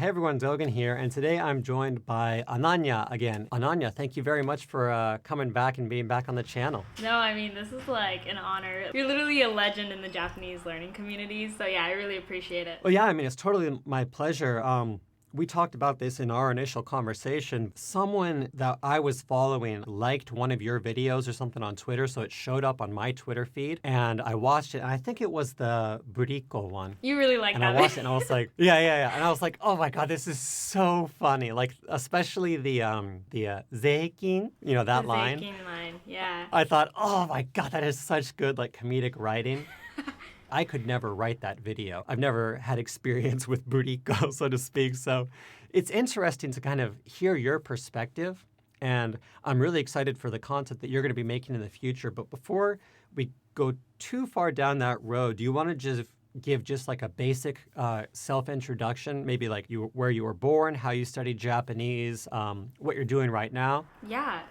Hey everyone, Dogen here, and today I'm joined by Ananya again. Ananya, thank you very much for coming back and being back on the channel. No, I mean, this is like an honor. You're literally a legend in the Japanese learning community, so yeah, I really appreciate it. Well, yeah, I mean, it's totally my pleasure. We talked about this in our initial conversation. Someone that I was following liked one of your videos or something on Twitter, so it showed up on my Twitter feed, and I watched it, and I think it was the Buriko one. You really like And I that. watched it and I was like, yeah. And I was like, oh my God, this is so funny. Like, especially the Zeikin, that The line. Zeikin line, yeah. I thought, oh my God, that is such good, like, comedic writing. I could never write that video. I've never had experience with Buriko, so to speak. So it's interesting to kind of hear your perspective. And I'm really excited for the content that you're going to be making in the future. But before we go too far down that road, do you want to just give just like a basic self-introduction, maybe like where you were born, how you studied Japanese, what you're doing right now? Yeah,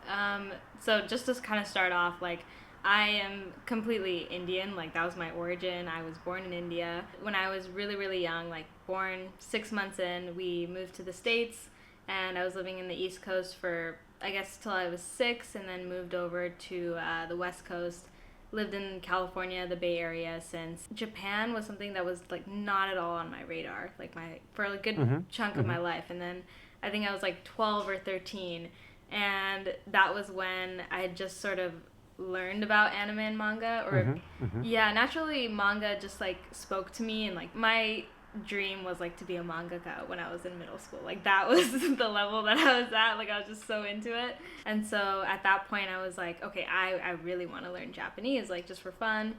so just to kind of start off, like, I am completely Indian, like, that was my origin. I was born in India. When I was really, really young, like, born 6 months in, we moved to the States, and I was living in the East Coast for, I guess, till I was 6, and then moved over to the West Coast. Lived in California, the Bay Area since. Japan was something that was like not at all on my radar, like for a good chunk of my life. And then I think I was like 12 or 13, and that was when I had just sort of learned about anime and manga, or yeah, naturally manga just like spoke to me, and like my dream was like to be a mangaka when I was in middle school. Like, that was the level that I was at. Like, I was just so into it. And so at that point I was like, okay, I really want to learn Japanese, like, just for fun.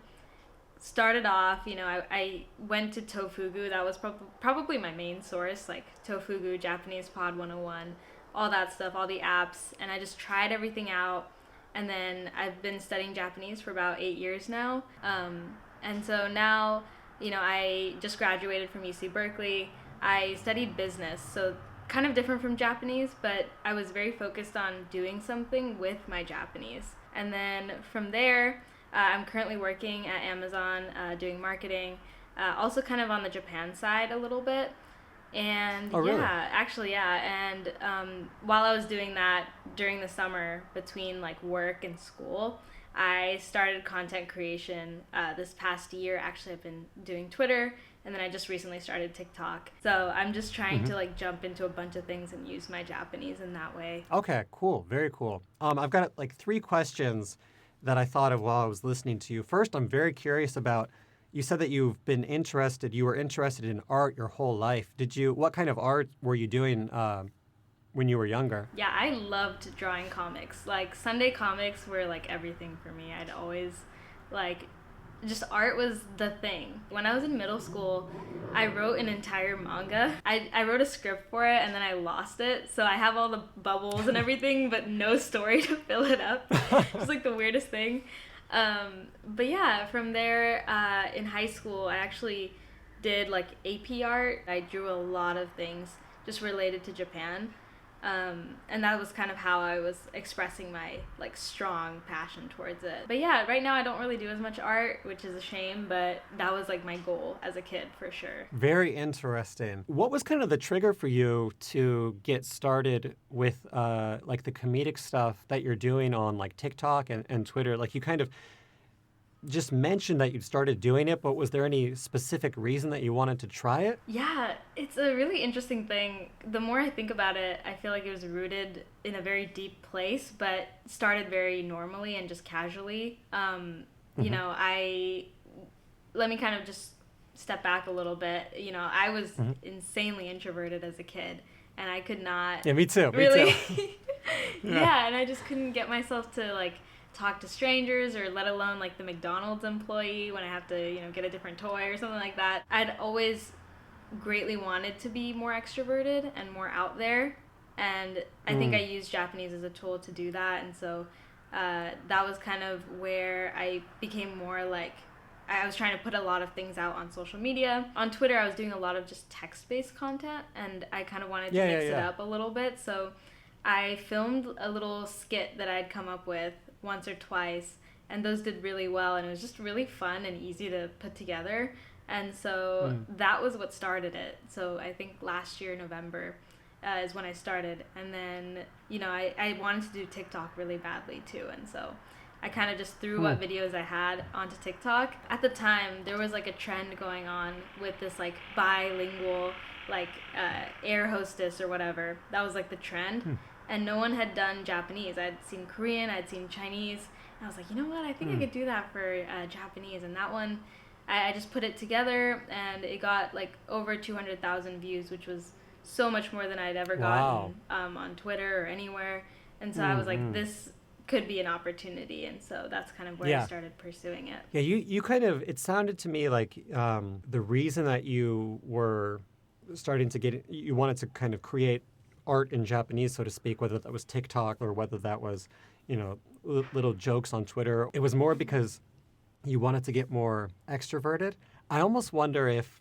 Started off, I went to Tofugu. That was probably my main source, like Tofugu, Japanese Pod 101, all that stuff, all the apps, and I just tried everything out. And then I've been studying Japanese for about 8 years now. And so now, I just graduated from UC Berkeley. I studied business, so kind of different from Japanese, but I was very focused on doing something with my Japanese. And then from there, I'm currently working at Amazon, doing marketing, also kind of on the Japan side a little bit. And Oh, really? yeah, actually, yeah. And while I was doing that during the summer between like work and school, I started content creation this past year. Actually, I've been doing Twitter, and then I just recently started TikTok. So I'm just trying to like jump into a bunch of things and use my Japanese in that way. Okay, cool. Very cool. I've got like 3 questions that I thought of while I was listening to you. First, I'm very curious about, you said that you were interested in art your whole life. What kind of art were you doing when you were younger? Yeah, I loved drawing comics. Like, Sunday comics were like everything for me. I'd always like, just art was the thing. When I was in middle school, I wrote an entire manga. I wrote a script for it, and then I lost it. So I have all the bubbles and everything, but no story to fill it up. It's like the weirdest thing. But yeah, from there, in high school, I actually did like AP art. I drew a lot of things just related to Japan. And that was kind of how I was expressing my like strong passion towards it. But yeah, right now I don't really do as much art, which is a shame, but that was like my goal as a kid for sure. Very interesting. What was kind of the trigger for you to get started with like the comedic stuff that you're doing on like TikTok and Twitter? Like, you kind of just mentioned that you started doing it, but was there any specific reason that you wanted to try it? Yeah, it's a really interesting thing. The more I think about it, I feel like it was rooted in a very deep place, but started very normally and just casually. Let me kind of just step back a little bit. I was insanely introverted as a kid, and I could not Yeah, me too. really, Me too. yeah, and I just couldn't get myself to like talk to strangers, or let alone like the McDonald's employee when I have to, get a different toy or something like that. I'd always greatly wanted to be more extroverted and more out there, and I think I used Japanese as a tool to do that. And so that was kind of where I became more like, I was trying to put a lot of things out on social media. On Twitter, I was doing a lot of just text-based content, and I kind of wanted to mix it up a little bit. So I filmed a little skit that I'd come up with once or twice, and those did really well, and it was just really fun and easy to put together. And so that was what started it. So I think last year, November, is when I started. And then, I wanted to do TikTok really badly too. And so I kind of just threw what videos I had onto TikTok. At the time, there was like a trend going on with this like bilingual, like air hostess or whatever. That was like the trend. And no one had done Japanese. I'd seen Korean, I'd seen Chinese. And I was like, you know what? I think I could do that for Japanese. And that one, I just put it together, and it got like over 200,000 views, which was so much more than I'd ever gotten on Twitter or anywhere. And so I was like, this could be an opportunity. And so that's kind of where I started pursuing it. Yeah, you kind of, it sounded to me like the reason that you were starting to you wanted to kind of create art in Japanese, so to speak, whether that was TikTok or whether that was, little jokes on Twitter. It was more because you wanted to get more extroverted. I almost wonder if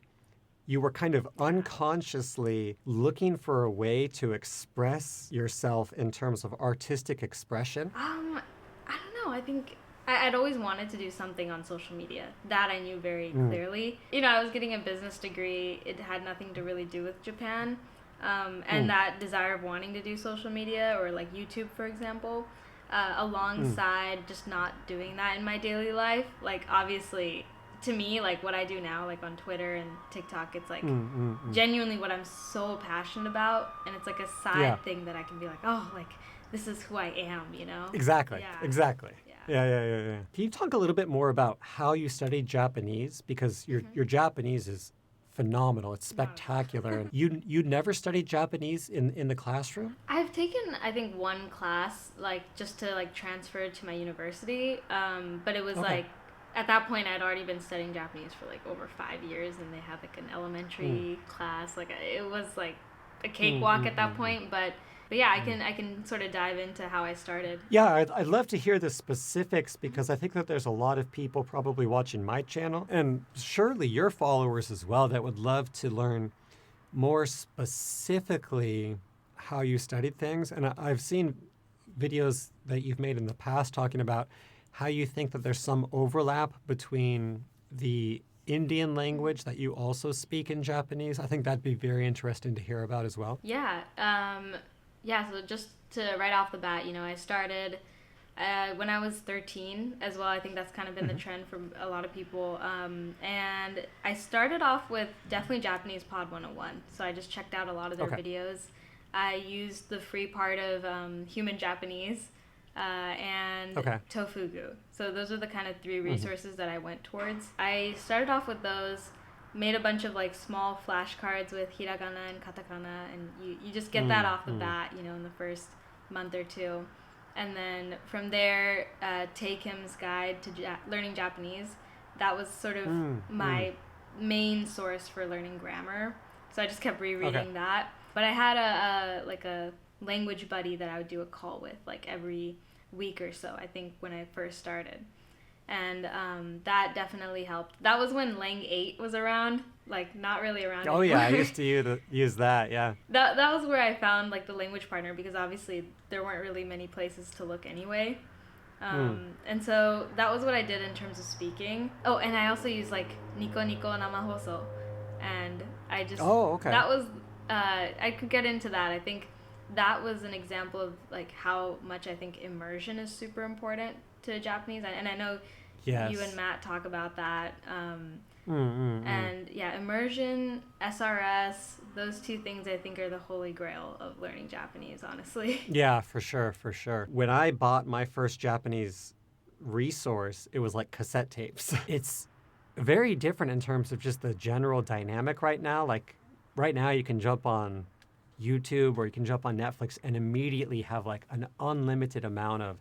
you were kind of unconsciously looking for a way to express yourself in terms of artistic expression. I don't know. I think I'd always wanted to do something on social media. That I knew very clearly. I was getting a business degree. It had nothing to really do with Japan. And that desire of wanting to do social media or like YouTube, for example, alongside just not doing that in my daily life. Like, obviously, to me, like what I do now, like on Twitter and TikTok, it's like genuinely what I'm so passionate about. And it's like a side thing that I can be like, oh, like this is who I am, Exactly. Yeah. Exactly. Yeah. Can you talk a little bit more about how you studied Japanese? Because your Japanese is phenomenal. It's spectacular. And you never studied Japanese in the classroom? I've taken, I think, one class, like, just to, like, transfer to my university. But it was, like, at that point, I'd already been studying Japanese for, like, over 5 years. And they had, like, an elementary class. Like, it was, like, a cakewalk at that point. But yeah, I can sort of dive into how I started. Yeah, I'd love to hear the specifics because I think that there's a lot of people probably watching my channel and surely your followers as well that would love to learn more specifically how you studied things. And I've seen videos that you've made in the past talking about how you think that there's some overlap between the Indian language that you also speak in Japanese. I think that'd be very interesting to hear about as well. Yeah. So just to right off the bat, I started when I was 13 as well. I think that's kind of been the trend for a lot of people. And I started off with definitely Japanese Pod 101. So I just checked out a lot of their videos. I used the free part of Human Japanese and Tofugu. So those are the kind of three resources that I went towards. I started off with those. Made a bunch of like small flashcards with hiragana and katakana, and you just get that off the bat, in the first month or two. And then from there, Take Him's Guide to Learning Japanese. That was sort of my main source for learning grammar. So I just kept rereading that. But I had a language buddy that I would do a call with like every week or so, I think, when I first started. And that definitely helped. That was when Lang 8 was around, like not really around anymore. Yeah, I used to use that, yeah. That was where I found like the language partner because obviously there weren't really many places to look anyway. And so that was what I did in terms of speaking. Oh, and I also used like Nico Nico Namahoso. And I just... That was... I could get into that. I think that was an example of like how much I think immersion is super important to Japanese, and I know you and Matt talk about that. And yeah, immersion, SRS, those two things I think are the holy grail of learning Japanese, honestly. Yeah, for sure. When I bought my first Japanese resource, it was like cassette tapes. It's very different in terms of just the general dynamic right now. Like right now you can jump on YouTube or you can jump on Netflix and immediately have like an unlimited amount of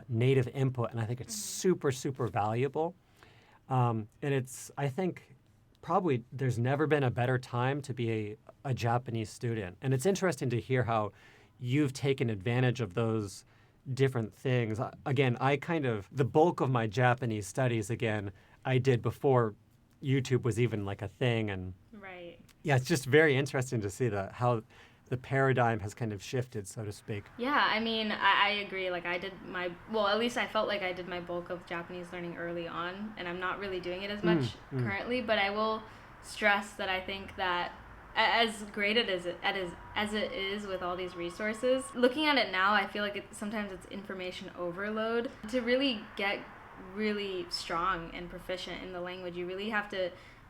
native input, and I think it's super, super valuable. And I think probably there's never been a better time to be a Japanese student. And it's interesting to hear how you've taken advantage of those different things. Again, the bulk of my Japanese studies, I did before YouTube was even like a thing. And right. Yeah, it's just very interesting to see how the paradigm has kind of shifted, so to speak. Yeah, I mean, I agree. Like, at least I felt like I did my bulk of Japanese learning early on, and I'm not really doing it as much currently, but I will stress that I think that as great as it is with all these resources, looking at it now, I feel like sometimes it's information overload. To really get really strong and proficient in the language, you really have to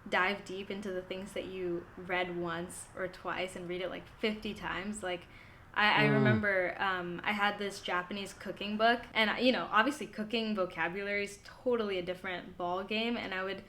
dive deep into the things that you read once or twice and read it like 50 times. Like, I remember I had this Japanese cooking book, and obviously cooking vocabulary is totally a different ball game, and I would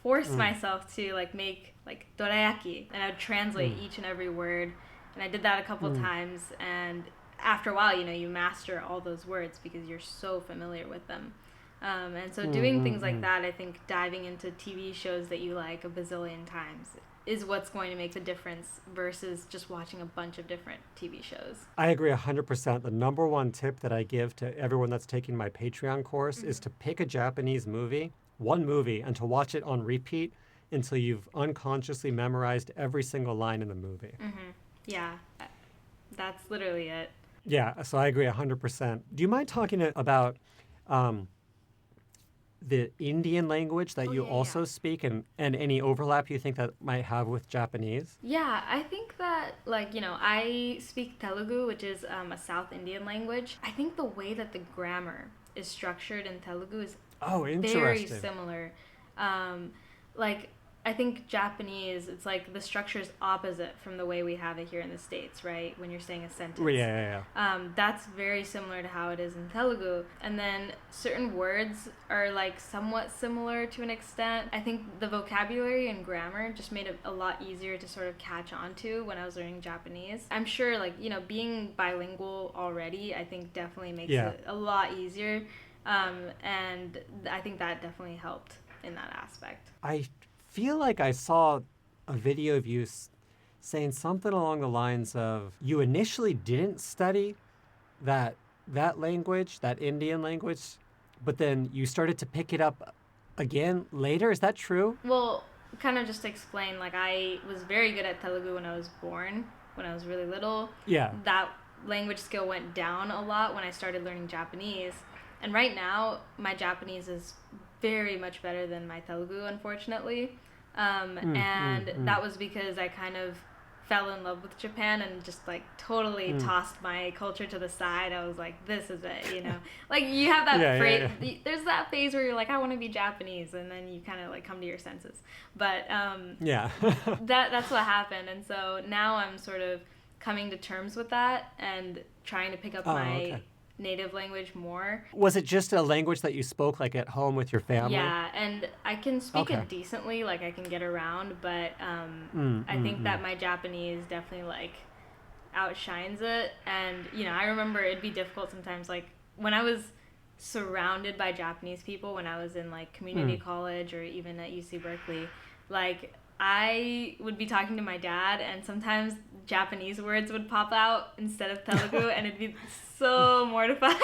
force myself to like make like dorayaki, and I would translate each and every word, and I did that a couple times, and after a while, you master all those words because you're so familiar with them. And so doing things like that, I think diving into TV shows that you like a bazillion times is what's going to make the difference versus just watching a bunch of different TV shows. I agree 100%. The number one tip that I give to everyone that's taking my Patreon course is to pick a Japanese movie, one movie, and to watch it on repeat until you've unconsciously memorized every single line in the movie. Yeah, that's literally it. Yeah, so I agree 100%. Do you mind talking about the Indian language that you also speak, and any overlap you think that might have with Japanese? Yeah, I think that, I speak Telugu, which is a South Indian language. I think the way that the grammar is structured in Telugu is very similar. I think Japanese, it's like the structure is opposite from the way we have it here in the States, right? When you're saying a sentence. Yeah. That's very similar to how it is in Telugu. And then certain words are like somewhat similar to an extent. I think the vocabulary and grammar just made it a lot easier to sort of catch on to when I was learning Japanese. I'm sure being bilingual already, I think definitely makes it a lot easier. And I think that definitely helped in that aspect. I feel like I saw a video of you saying something along the lines of you initially didn't study that language, that Indian language, but then you started to pick it up again later. Is that true? Well, kind of just to explain, I was very good at Telugu when I was born, when I was really little. Yeah. That language skill went down a lot when I started learning Japanese. And right now, my Japanese is very much better than my Telugu, unfortunately. That was because I kind of fell in love with Japan and just totally tossed my culture to the side. I was like, this is it, you have that phrase. Yeah. There's that phase where you're like, I want to be Japanese, and then you kind of come to your senses. But that's what happened. And so now I'm sort of coming to terms with that and trying to pick up my native language more. Was it just a language that you spoke at home with your family? Yeah, and I can speak it decently, I can get around, but I think that my Japanese definitely outshines it. And I remember it'd be difficult sometimes, when I was surrounded by Japanese people when I was in community college or even at UC Berkeley, I would be talking to my dad, and sometimes Japanese words would pop out instead of Telugu, and it'd be so mortifying.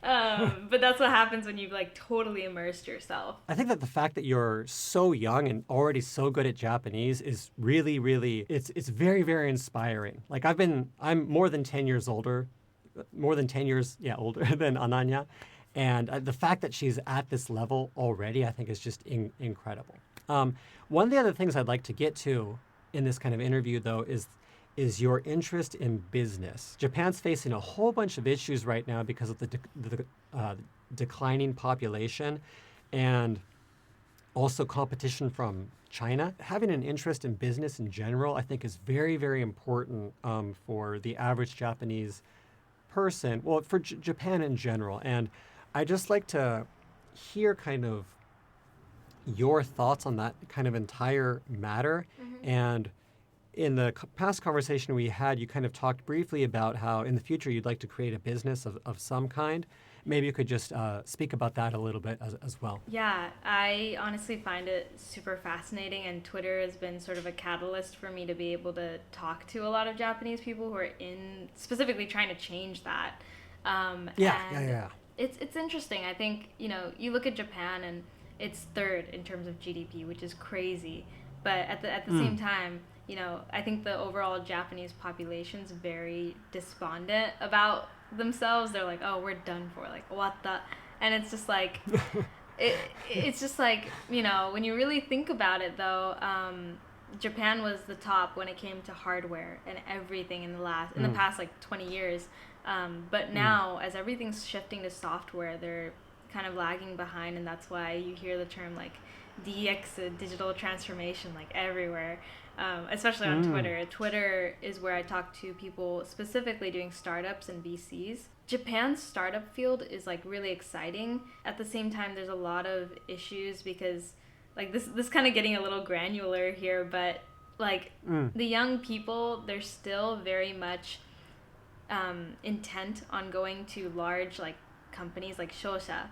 But that's what happens when you've totally immersed yourself. I think that the fact that you're so young and already so good at Japanese is really, really, it's very, very inspiring. I'm more than 10 years older than Ananya. And the fact that she's at this level already, I think, is just incredible. One of the other things I'd like to get to in this kind of interview, though, is your interest in business. Japan's facing a whole bunch of issues right now because of the declining population and also competition from China. Having an interest in business in general, I think, is very, very important for the average Japanese person, well, for Japan in general. And I'd just like to hear kind of your thoughts on that kind of entire matter. And in the past conversation we had, you kind of talked briefly about how in the future you'd like to create a business of some kind. Maybe you could just speak about that a little bit as well. Yeah, I honestly find it super fascinating, and Twitter has been sort of a catalyst for me to be able to talk to a lot of Japanese people who are specifically trying to change that. It's interesting. I think, you look at Japan and it's third in terms of GDP, which is crazy. But at the same time, I think the overall Japanese population's very despondent about themselves. They're like, oh, we're done for, like, what the, and it's just like, it's just like, when you really think about it, though, Japan was the top when it came to hardware and everything in the past like 20 years. But now, as everything's shifting to software, they're kind of lagging behind, and that's why you hear the term like DX, digital transformation, like everywhere, especially on Twitter. Twitter is where I talk to people specifically doing startups and VCs. Japan's startup field is like really exciting. At the same time, there's a lot of issues because like this kind of getting a little granular here, but like the young people, they're still very much intent on going to large like companies like shosha.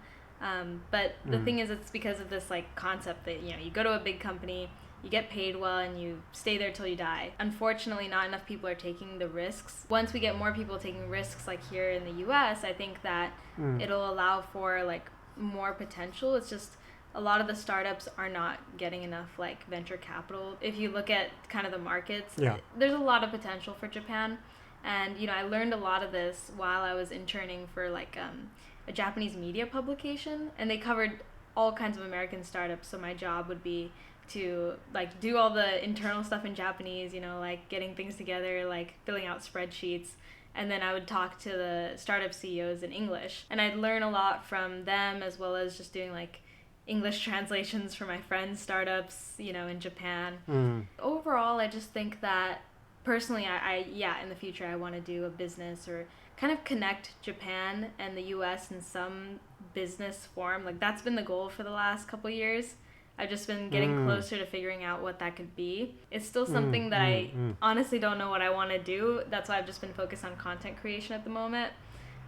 But the thing is, it's because of this like concept that you go to a big company, you get paid well, and you stay there till you die. Unfortunately, not enough people are taking the risks. Once we get more people taking risks, like here in the US, I think that it'll allow for like more potential. It's just a lot of the startups are not getting enough like venture capital. If you look at kind of the markets, there's a lot of potential for Japan. And I learned a lot of this while I was interning for like a Japanese media publication, and they covered all kinds of American startups. So my job would be to like do all the internal stuff in Japanese, like getting things together, like filling out spreadsheets. And then I would talk to the startup CEOs in English. And I'd learn a lot from them, as well as just doing like English translations for my friends' startups, in Japan. Overall, I just think that personally, I in the future, I want to do a business or kind of connect Japan and the US in some business form. Like that's been the goal for the last couple years. I've just been getting closer to figuring out what that could be. It's still something that I honestly don't know what I want to do. That's why I've just been focused on content creation at the moment.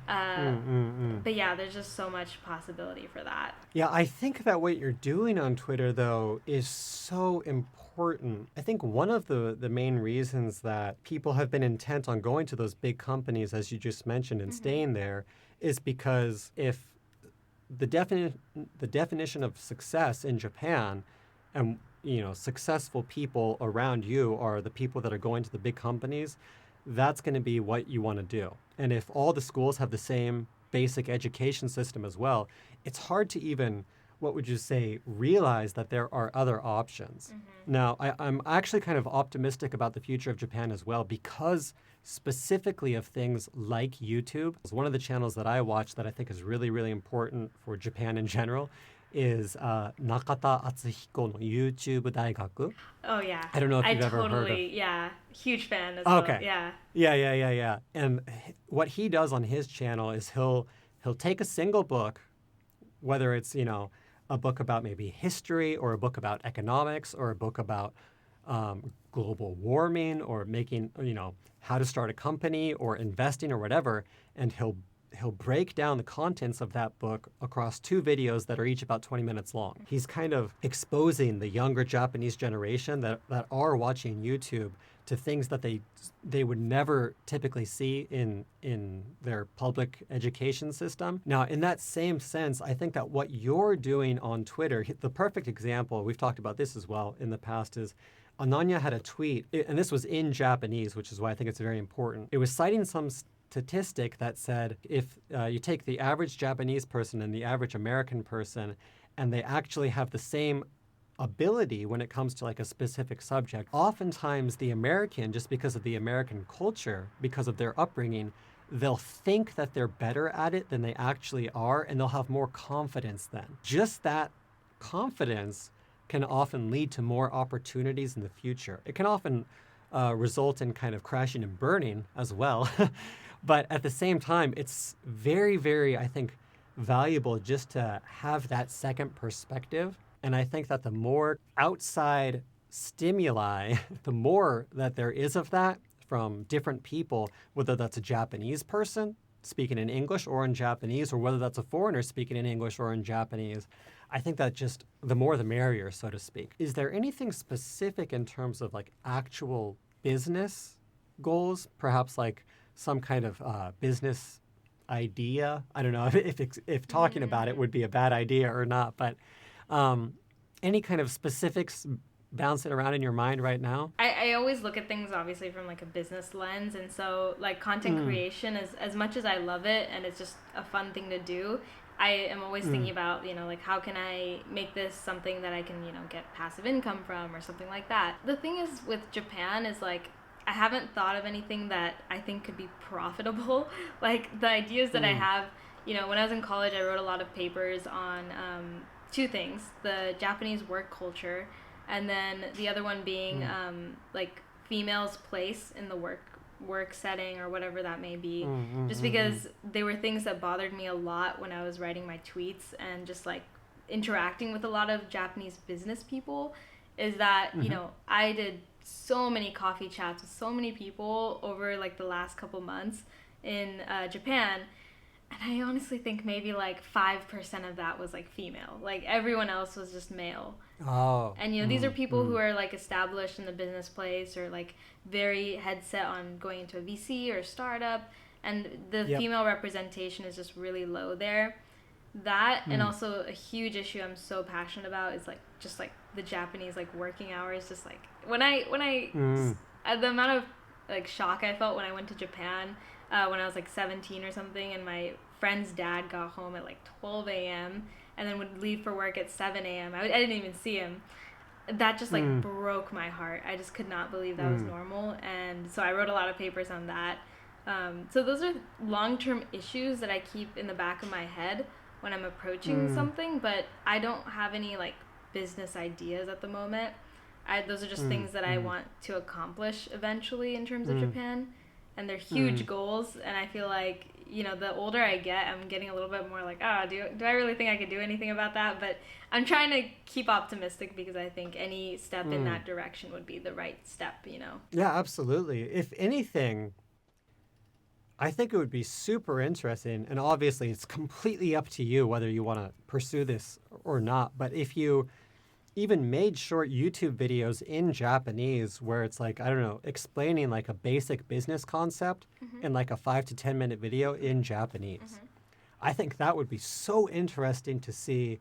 But yeah, there's just so much possibility for that. Yeah, I think that what you're doing on Twitter, though, is so important. I think one of the main reasons that people have been intent on going to those big companies, as you just mentioned, and staying there, is because if the definition of success in Japan and successful people around you are the people that are going to the big companies, that's going to be what you want to do. And if all the schools have the same basic education system as well, it's hard to even, what would you say, realize that there are other options. Now, I'm actually kind of optimistic about the future of Japan as well, because specifically of things like YouTube. One of the channels that I watch that I think is really, really important for Japan in general is Nakata Atsuhiko no YouTube Daigaku. Oh, yeah. I don't know if you've ever heard of. Yeah, huge fan as Okay. well. Yeah. Yeah. And what he does on his channel is he'll take a single book, whether it's, a book about maybe history or a book about economics or a book about global warming or making, how to start a company or investing or whatever, and he'll break down the contents of that book across 2 videos that are each about 20 minutes long. He's kind of exposing the younger Japanese generation that are watching YouTube to things that they would never typically see in their public education system. Now, in that same sense, I think that what you're doing on Twitter, the perfect example, we've talked about this as well in the past, is Ananya had a tweet, and this was in Japanese, which is why I think it's very important. It was citing some statistic that said if you take the average Japanese person and the average American person, and they actually have the same ability when it comes to like a specific subject, oftentimes the American, just because of the American culture, because of their upbringing, they'll think that they're better at it than they actually are, and they'll have more confidence then. Just that confidence can often lead to more opportunities in the future. It can often result in kind of crashing and burning as well. But at the same time, it's very, very, I think, valuable just to have that second perspective. And I think that the more outside stimuli, the more that there is of that from different people, whether that's a Japanese person speaking in English or in Japanese, or whether that's a foreigner speaking in English or in Japanese, I think that just the more the merrier, so to speak. Is there anything specific in terms of like actual business goals, perhaps like some kind of business idea? I don't know if talking about it would be a bad idea or not, but any kind of specifics bouncing around in your mind right now? I always look at things obviously from like a business lens, and so like content creation is, as much as I love it and it's just a fun thing to do, I am always thinking about, like how can I make this something that I can, get passive income from or something like that. The thing is with Japan is like I haven't thought of anything that I think could be profitable. Like the ideas that I have, when I was in college, I wrote a lot of papers on two things: the Japanese work culture, and then the other one being like females' place in the work setting or whatever that may be. Just because they were things that bothered me a lot when I was writing my tweets and just like interacting with a lot of Japanese business people, is that I did so many coffee chats with so many people over like the last couple months in Japan. And I honestly think maybe like 5% of that was like female. Like everyone else was just male. Oh. And these are people who are like established in the business place or like very head set on going into a VC or startup. And the female representation is just really low there. That and also a huge issue I'm so passionate about is like just like the Japanese like working hours. Just like when I the amount of like shock I felt when I went to Japan when I was like 17 or something, and my friend's dad got home at like 12 a.m. and then would leave for work at 7 a.m. I didn't even see him. That just like broke my heart. I just could not believe that was normal, and so I wrote a lot of papers on that. So those are long-term issues that I keep in the back of my head when I'm approaching something, but I don't have any like business ideas at the moment. Those are just things that I want to accomplish eventually in terms of Japan. And they're huge goals, and I feel like, the older I get, I'm getting a little bit more like, do I really think I could do anything about that? But I'm trying to keep optimistic because I think any step in that direction would be the right step, Yeah, absolutely. If anything, I think it would be super interesting, and obviously it's completely up to you whether you want to pursue this or not, but if you even made short YouTube videos in Japanese where it's like, I don't know, explaining like a basic business concept in like a 5 to 10 minute video in Japanese. I think that would be so interesting to see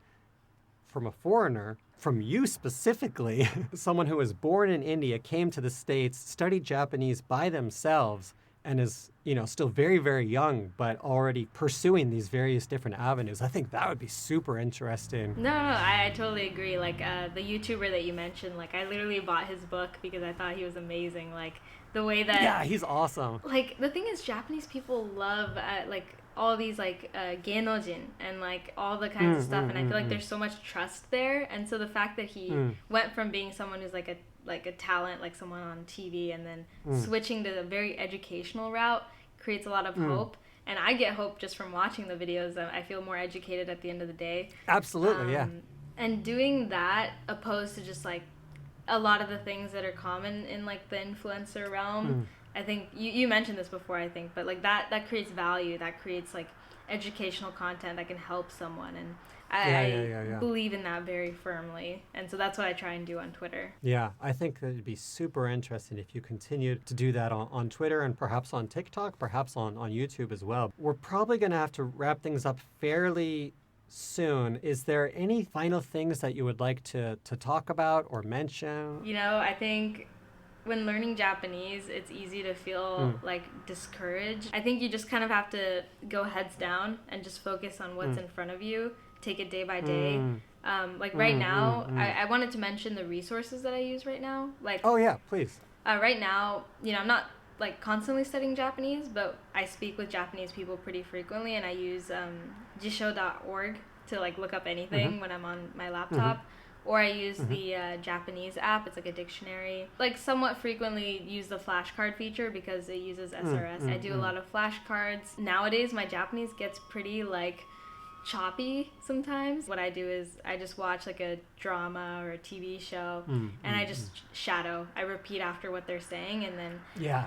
from a foreigner, from you specifically, someone who was born in India, came to the States, studied Japanese by themselves, and is, still very, very young, but already pursuing these various different avenues. I think that would be super interesting. No, I totally agree. Like, the YouTuber that you mentioned, like, I literally bought his book because I thought he was amazing. Like, the way that... Yeah, he's awesome. Like, the thing is, Japanese people love, like, all these, like, genojin and, like, all the kinds of stuff. And I feel like there's so much trust there. And so the fact that he went from being someone who's, like a talent, like someone on TV, and then switching to a very educational route creates a lot of hope. And I get hope just from watching the videos. I feel more educated at the end of the day. Absolutely, yeah. And doing that opposed to just like a lot of the things that are common in like the influencer realm. I think you mentioned this before, I think, but like that creates value, that creates like educational content that can help someone. And I believe in that very firmly. And so that's what I try and do on Twitter. Yeah, I think that it'd be super interesting if you continued to do that on Twitter and perhaps on TikTok, perhaps on YouTube as well. We're probably going to have to wrap things up fairly soon. Is there any final things that you would like to talk about or mention? I think when learning Japanese, it's easy to feel like discouraged. I think you just kind of have to go heads down and just focus on what's in front of you. Take it day by day. Like right now, I wanted to mention the resources that I use right now. Like, oh yeah, please. Right now, I'm not like constantly studying Japanese, but I speak with Japanese people pretty frequently, and I use jisho.org to like look up anything when I'm on my laptop. Or I use the Japanese app. It's like a dictionary. Like somewhat frequently use the flashcard feature because it uses SRS. I do a lot of flashcards. Nowadays, my Japanese gets pretty like choppy sometimes. What I do is I just watch like a drama or a TV show and I just shadow. I repeat after what they're saying, and then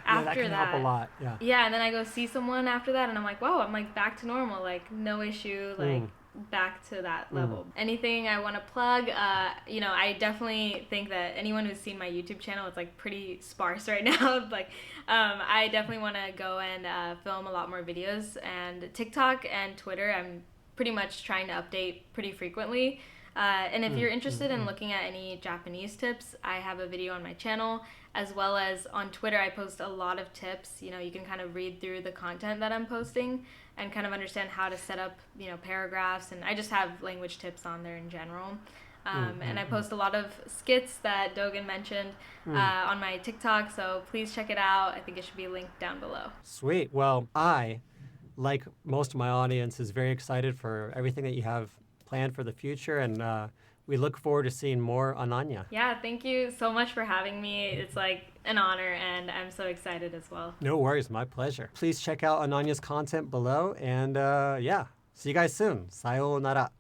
after that can help a lot. Yeah, and then I go see someone after that and I'm like, wow, I'm like back to normal, like no issue, like back to that level. Anything I want to plug, I definitely think that anyone who's seen my YouTube channel, it's like pretty sparse right now. Like I definitely want to go and film a lot more videos, and TikTok and Twitter I'm pretty much trying to update pretty frequently. And if you're interested in looking at any Japanese tips, I have a video on my channel, as well as on Twitter. I post a lot of tips. You know, you can kind of read through the content that I'm posting and kind of understand how to set up, you know, paragraphs. And I just have language tips on there in general. And I post a lot of skits that Dogen mentioned on my TikTok, so please check it out. I think it should be linked down below. Sweet. Well, I, like most of my audience, is very excited for everything that you have planned for the future, and we look forward to seeing more Ananya. Yeah, thank you so much for having me. It's like an honor, and I'm so excited as well. No worries, my pleasure. Please check out Ananya's content below, and yeah, see you guys soon. Sayonara.